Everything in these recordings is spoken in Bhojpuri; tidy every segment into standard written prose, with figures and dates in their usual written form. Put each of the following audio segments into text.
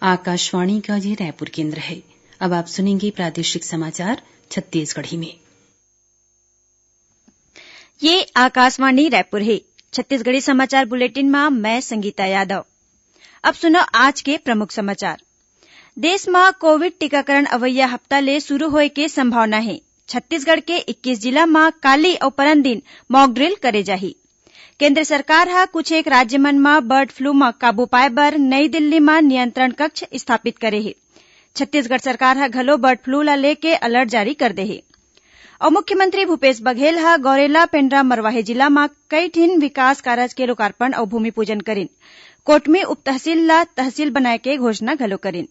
आकाशवाणी का ये रायपुर केंद्र है। अब आप सुनेंगे प्रादेशिक समाचार छत्तीसगढ़ी में। ये आकाशवाणी रायपुर है। छत्तीसगढ़ी समाचार बुलेटिन में मैं संगीता यादव। अब सुनो आज के प्रमुख समाचार। देश में कोविड टीकाकरण अवैया हफ्ता ले शुरू होए के संभावना है। छत्तीसगढ़ के 21 जिला में काली और परन दिन मॉक ड्रिल करे जाही। केंद्र सरकार हा कुछ एक राज्य मन में बर्ड फ्लू में काबू पाए बर नई दिल्ली में नियंत्रण कक्ष स्थापित करे है। छत्तीसगढ़ सरकार हा घलो बर्ड फ्लू ला लेके अलर्ट जारी कर दे है। और मुख्यमंत्री भूपेश बघेल हा गौरेला पेंड्रा मरवाही जिला में कई ठिन विकास कारज के लोकार्पण और भूमि पूजन करिन। कोटमी उप तहसील ला तहसील बनाए के घोषणा घलो करिन।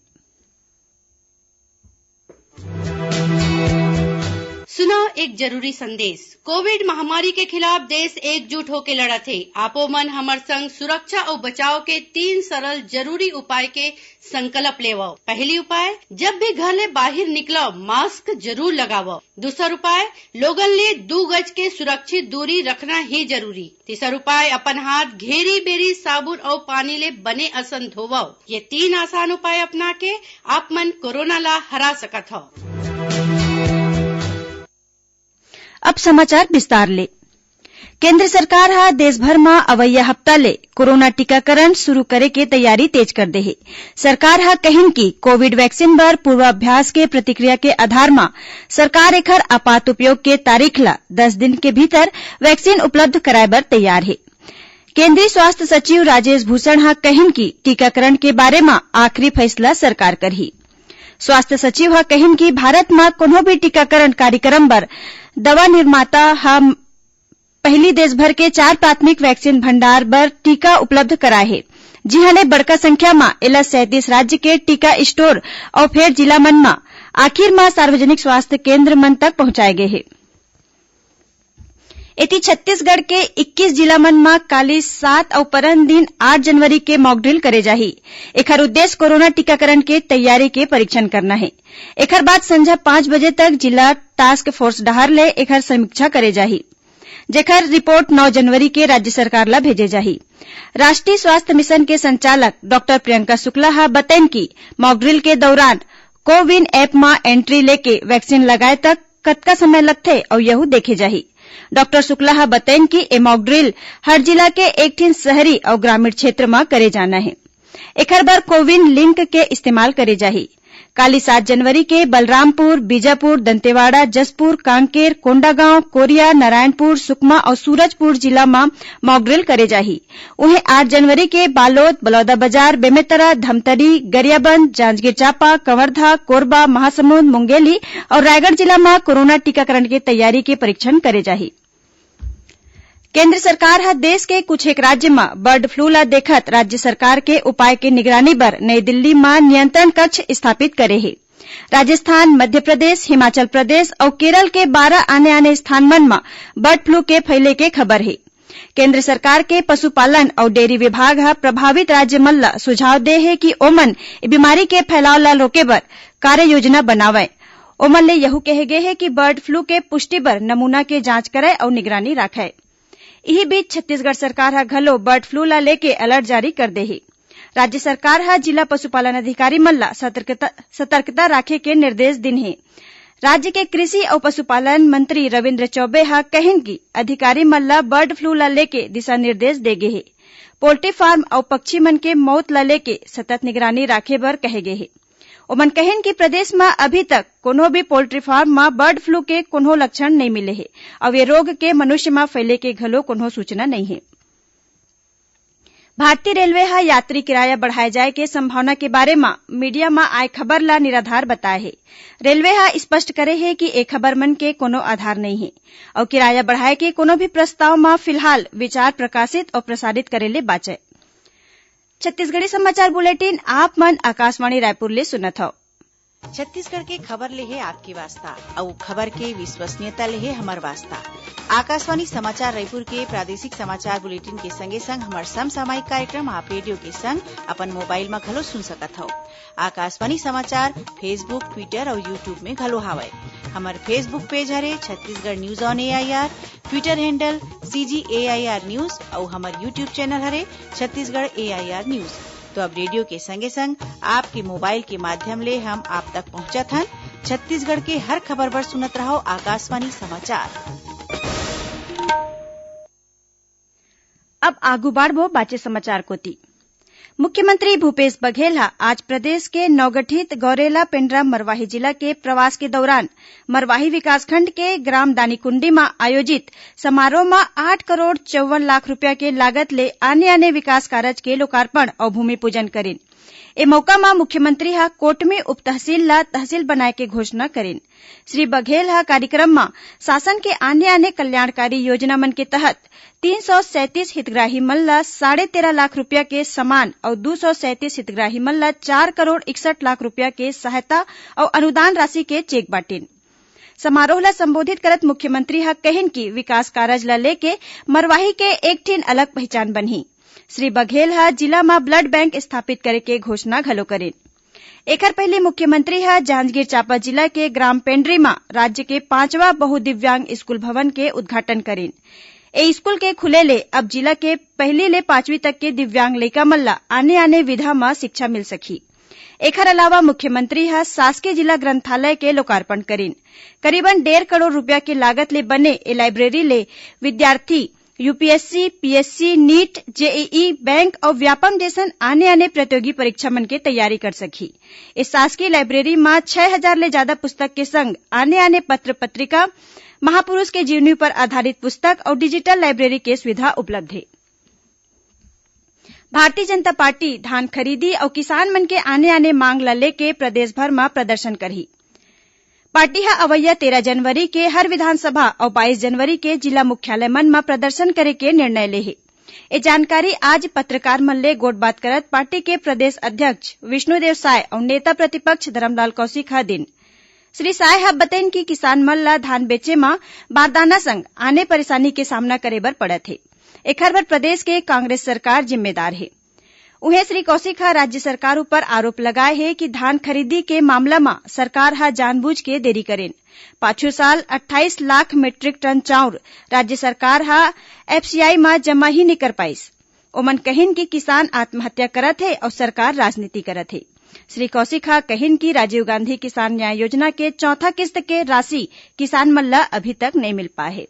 सुनो एक जरूरी संदेश। कोविड महामारी के खिलाफ देश एकजुट होके लड़त है। आपो मन हमर संग सुरक्षा और बचाव के 3 सरल जरूरी उपाय के संकल्प लेवो। पहली उपाय, जब भी घर ले बाहर निकलो मास्क जरूर लगावो। दूसरा उपाय, लोगन ले 2 गज के सुरक्षित दूरी रखना ही जरूरी। तीसरा उपाय, अपन हाथ घेरी बेरी साबुन और पानी ले बने असन धोवो। ये 3 आसान उपाय अपना के आप मन कोरोना ला हरा सकत हो। अब समाचार विस्तार ले। केंद्र सरकार हा देश भर में अवैया हफ्ता ले कोरोना टीकाकरण शुरू करे के तैयारी तेज कर दे है। सरकार हा कहिन की कोविड वैक्सीन बर पूर्वाभ्यास के प्रतिक्रिया के आधार में सरकार एखर आपात उपयोग के तारीख ला 10 दिन के भीतर वैक्सीन उपलब्ध कराए बर तैयार है। केंद्रीय स्वास्थ्य सचिव राजेश भूषण हा कहिन की टीकाकरण के बारे में आखिरी फैसला सरकार करही। स्वास्थ्य सचिव हा कहिन की भारत में कोनो भी टीकाकरण कार्यक्रम बर दवा निर्माता हा पहली देश भर के 4 प्राथमिक वैक्सीन भंडार बर टीका उपलब्ध कराए है। जिहाले बड़का संख्या में एला 37 राज्य के टीका स्टोर और फिर जिला मन में आखिर में सार्वजनिक स्वास्थ्य केंद्र मन तक पहुंचाए गए है। एती छत्तीसगढ़ के 21 जिला मन में काली 7 और परन दिन 8 जनवरी के मॉक ड्रिल करे जाही। एखर उद्देश्य कोरोना टीकाकरण के तैयारी के परीक्षण करना है। एखर बाद संझा 5 बजे तक जिला टास्क फोर्स डहार ले एखर समीक्षा करे जाही, जेखर रिपोर्ट 9 जनवरी के राज्य सरकार ला भेजे जाही। राष्ट्रीय स्वास्थ्य मिशन के संचालक डॉक्टर प्रियंका शुक्ला हा बताइन की मॉक ड्रिल के दौरान कोविन ऐप में एंट्री लेके वैक्सीन लगाए तक कतका समय लगथे और यहू देखे जाही। डॉक्टर शुक्ला हा बताइन की ए मॉक ड्रिल हर जिला के एक ठिन शहरी और ग्रामीण क्षेत्र में करे जाना है। एखर बर कोविन लिंक के इस्तेमाल करे जाही। काली 7 जनवरी के बलरामपुर, बीजापुर, दंतेवाड़ा, जसपुर, कांकेर, कोंडागांव, कोरिया, नारायणपुर, सुकमा और सूरजपुर जिला में मॉक ड्रिल करे जाही। उन्हें 8 जनवरी के बालोद, बलौदाबाजार, बेमेतरा, धमतरी, गरियाबंद, जांजगीर चांपा, कवर्धा, कोरबा, महासमुंद, मुंगेली और रायगढ़ जिला में कोरोना टीकाकरण के तैयारी के परीक्षण करे जाही। केंद्र सरकार हा देश के कुछ एक राज्य में बर्ड फ्लू ला देखत राज्य सरकार के उपाय के निगरानी बर नई दिल्ली में नियंत्रण कक्ष स्थापित करे है। राजस्थान, मध्य प्रदेश, हिमाचल प्रदेश और केरल के 12 आने स्थान मन में बर्ड फ्लू के फैले के खबर है। केंद्र सरकार के पशुपालन और डेयरी विभाग हा प्रभावित राज्य मन ला सुझाव दे है कि ओमन बीमारी के फैलाव ला रोके बर कार्य योजना बनावे। ओमन ले यहू कहे गए है कि बर्ड फ्लू के पुष्टि बर नमूना के जांच करे और निगरानी राखे। इही बीच छत्तीसगढ़ सरकार हा घलो बर्ड फ्लू ला लेके अलर्ट जारी कर दे है। राज्य सरकार हा जिला पशुपालन अधिकारी मन ला सतर्कता राखे के निर्देश दिन है। राज्य के कृषि और पशुपालन मंत्री रविन्द्र चौबे हा कहिन की अधिकारी मन ला बर्ड फ्लू ला लेके दिशा निर्देश दे गे है। पोल्ट्री फार्म और पक्षी मन के मौत ला लेके सतत निगरानी राखे बर कहे गे है। ओमन कहिन कि प्रदेश में अभी तक कोनो भी पोल्ट्री फार्म में बर्ड फ्लू के कोनो लक्षण नहीं मिले है और ये रोग के मनुष्य में फैले के घलो कोनो सूचना नहीं है। भारतीय रेलवे हा यात्री किराया बढ़ाए जाए के संभावना के बारे में मीडिया में आए खबर ला निराधार बताए है। रेलवे हा स्पष्ट करे है कि ए खबर मन के कोनो आधार नहीं है और किराया बढ़ाए के कोनो भी प्रस्ताव में फिलहाल विचार प्रकाशित और प्रसारित करे ले बाचे। छत्तीसगढ़ी समाचार बुलेटिन आप मन आकाशवाणी रायपुर ले सुनत हव। छत्तीसगढ़ के खबर ले है आपके वास्ता और खबर के विश्वसनीयता ले है हमार वास्ता। आकाशवाणी समाचार रायपुर के प्रादेशिक समाचार बुलेटिन के संगे संग हमार समसामयिक कार्यक्रम आप रेडियो के संग अपन मोबाइल में घलो सुन सकत हव। आकाशवाणी समाचार फेसबुक, ट्विटर और यूट्यूब में घलो हावय। हमार फेसबुक पेज हरे Chhattisgarh news on AIR, Twitter handle CGAIR news और हमार यूट्यूब चैनल हरे छत्तीसगढ़ AIR न्यूज। तो अब रेडियो के संगे संग आपके मोबाइल के माध्यम ले हम आप तक पहुंचत हन। छत्तीसगढ़ के हर खबर बर सुनत रहो आकाशवाणी समाचार। अब आगू बाढ़बो बाचे समाचार कोती। मुख्यमंत्री भूपेश बघेल आज प्रदेश के नवगठित गौरेला पेंड्रा मरवाही जिला के प्रवास के दौरान मरवाही विकासखंड के ग्राम दानीकुंडी में आयोजित समारोह में 8 करोड़ 54 लाख रुपया के लागत ले आने विकास कार्य के लोकार्पण और भूमि पूजन करेन। ए मौका में मुख्यमंत्री कोटमी उप तहसील ला तहसील बनाए के घोषणा करेन। श्री बघेल कार्यक्रम में शासन के आने कल्याणकारी योजना मन के तहत 337 हितग्राही मन ला 13.5 लाख रुपया के समान और 237 हितग्राही मन ला 4 करोड़ 61 लाख रुपया के सहायता और अनुदान राशि के चेक बांटेन। समारोह ला संबोधित करत मुख्यमंत्री कहिन कि विकास कार्य ला लेके मरवाही के एक ठिन अलग पहचान बनही। श्री बघेल जिला में ब्लड बैंक स्थापित करे के घोषणा घलो करेन। एकर पहले मुख्यमंत्री जांजगीर चांपा जिला के ग्राम पेंड्री में राज्य के 5वां बहुदिव्यांग स्कूल भवन के उद्घाटन करेन। ए स्कूल के खुले ले अब जिला के 1ली ले 5वीं तक के दिव्यांग लइका मन ला आने विधा में शिक्षा मिल सकी। एकर अलावा मुख्यमंत्री शासकीय जिला ग्रंथालय के लोकार्पण करेन। करीबन 1.5 करोड़ रुपया के लागत ले बने ए लाइब्रेरी ले विद्यार्थी UPSC, PSC, NEET, JEE, bank और व्यापम जैसन आने प्रतियोगी परीक्षा मन के तैयारी कर सकी। इस शासकीय लाइब्रेरी में 6000 ले ज्यादा पुस्तक के संग आने पत्र पत्रिका, महापुरुष के जीवनी पर आधारित पुस्तक और डिजिटल लाइब्रेरी के सुविधा उपलब्ध है। भारतीय जनता पार्टी धान खरीदी और किसान मन के आने मांग ला लेके प्रदेश भर में प्रदर्शन करही। पार्टी अवैया 13 जनवरी के हर विधानसभा और 22 जनवरी के जिला मुख्यालय मन में प्रदर्शन करे के निर्णय ले है। ये जानकारी आज पत्रकार मन ले गोटबात करत पार्टी के प्रदेश अध्यक्ष विष्णुदेव साय और नेता प्रतिपक्ष धरमलाल कौशिक दिन। श्री साय बताइन कि किसान मन ला धान बेचे में बारदाना संग आने परेशानी के सामना करे बर पड़त है। एकर बर प्रदेश के कांग्रेस सरकार जिम्मेदार है। उन्हें श्री कौशिक राज्य सरकार ऊपर आरोप लगाए है कि धान खरीदी के मामला में सरकार जानबूझ के देरी करेन। पाछू साल 28 लाख मीट्रिक टन चाउर राज्य सरकार एफसीआई में जमा ही नहीं कर पाइस। ओमन कहिन कि किसान आत्महत्या करत है और सरकार राजनीति करत है। श्री कौशिक कहिन कि राजीव गांधी किसान न्याय योजना के 4था किस्त के राशि किसान मन ला अभी तक नहीं मिल पाए है।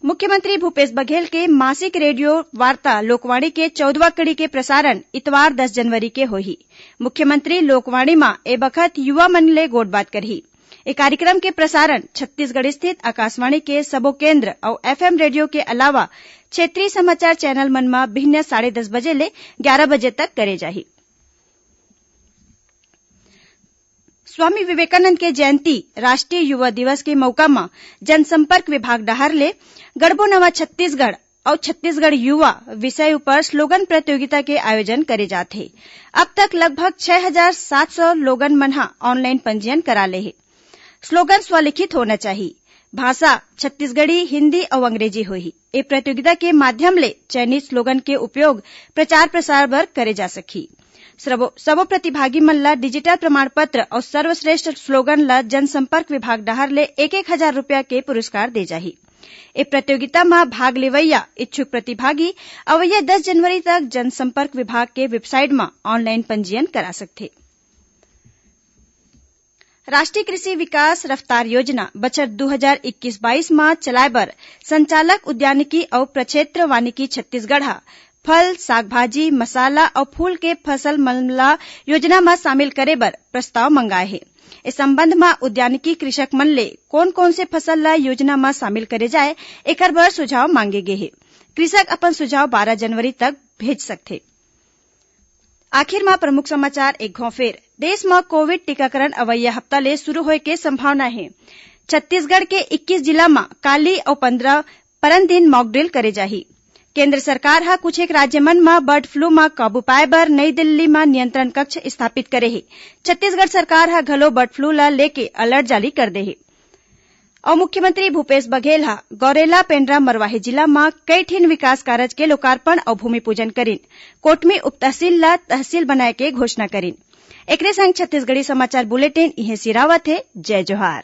मुख्यमंत्री भूपेश बघेल के मासिक रेडियो वार्ता लोकवाणी के 14वां कड़ी के प्रसारण इतवार 10 जनवरी के होही। मुख्यमंत्री लोकवाणी में ए बखत युवा मन ले गोटबात करही। ए कार्यक्रम के प्रसारण छत्तीसगढ़ स्थित आकाशवाणी के सबो केंद्र और एफएम रेडियो के अलावा क्षेत्रीय समाचार चैनल मन में भिन्न 10:30 बजे ले 11 बजे तक करे जाही। स्वामी विवेकानंद के जयंती राष्ट्रीय युवा दिवस के मौका में जनसंपर्क विभाग डहर ले गढ़बो नवा छत्तीसगढ़ और छत्तीसगढ़ युवा विषय पर स्लोगन प्रतियोगिता के आयोजन करे जाते। अब तक लगभग 6700 लोगन मन ऑनलाइन पंजीयन करा ले है। स्लोगन स्वलिखित होना चाहिए। भाषा छत्तीसगढ़ी, हिंदी और अंग्रेजी होही। ए प्रतियोगिता के माध्यम ले चयनित स्लोगन के उपयोग प्रचार प्रसार बर करे जा सकी। सबो प्रतिभागी मन ला डिजिटल प्रमाण पत्र और सर्वश्रेष्ठ स्लोगन ला जनसंपर्क विभाग डहर ले 1,000 रुपया के पुरस्कार दे जाही। ए प्रतियोगिता में भाग लेवैया इच्छुक प्रतिभागी अवैया 10 जनवरी तक जनसंपर्क विभाग के वेबसाइट में ऑनलाइन पंजीयन करा सकथे। राष्ट्रीय कृषि विकास रफ्तार योजना बछर 2021-22 में चलाए बर संचालक उद्यानिकी और प्रक्षेत्र वानिकी छत्तीसगढ़ फल, सागभाजी, मसाला और फूल के फसल मामला योजना में शामिल करे बर प्रस्ताव मंगाए है। इस संबंध में उद्यानिकी कृषक मन ले कौन से फसल ला योजना में शामिल करे जाए एकर बर सुझाव मांगे गे है। कृषक अपन सुझाव 12 जनवरी तक भेज सकथे। आखिर में प्रमुख समाचार एक घौ फेर। देश में कोविड टीकाकरण अवैया हफ्ता ले शुरू होए के संभावना है। छत्तीसगढ़ के 21 जिला में काली और 15 परन दिन मॉकड्रिल करे जाही। केंद्र सरकार कुछ एक राज्य मन में बर्ड फ्लू में काबू पाए बर नई दिल्ली में नियंत्रण कक्ष स्थापित करे है। छत्तीसगढ़ सरकार घलो बर्ड फ्लू ला लेके अलर्ट जारी कर दे है। और मुख्यमंत्री भूपेश बघेल गौरेला पेंड्रा मरवाही जिला में कई ठिन विकास कार्य के लोकार्पण और भूमि पूजन करीन। कोटमी उप तहसील ला तहसील बनाए के घोषणा करीन। एकरे संग छत्तीसगढ़ी समाचार बुलेटिन इहे सिरावत है। जय जोहार।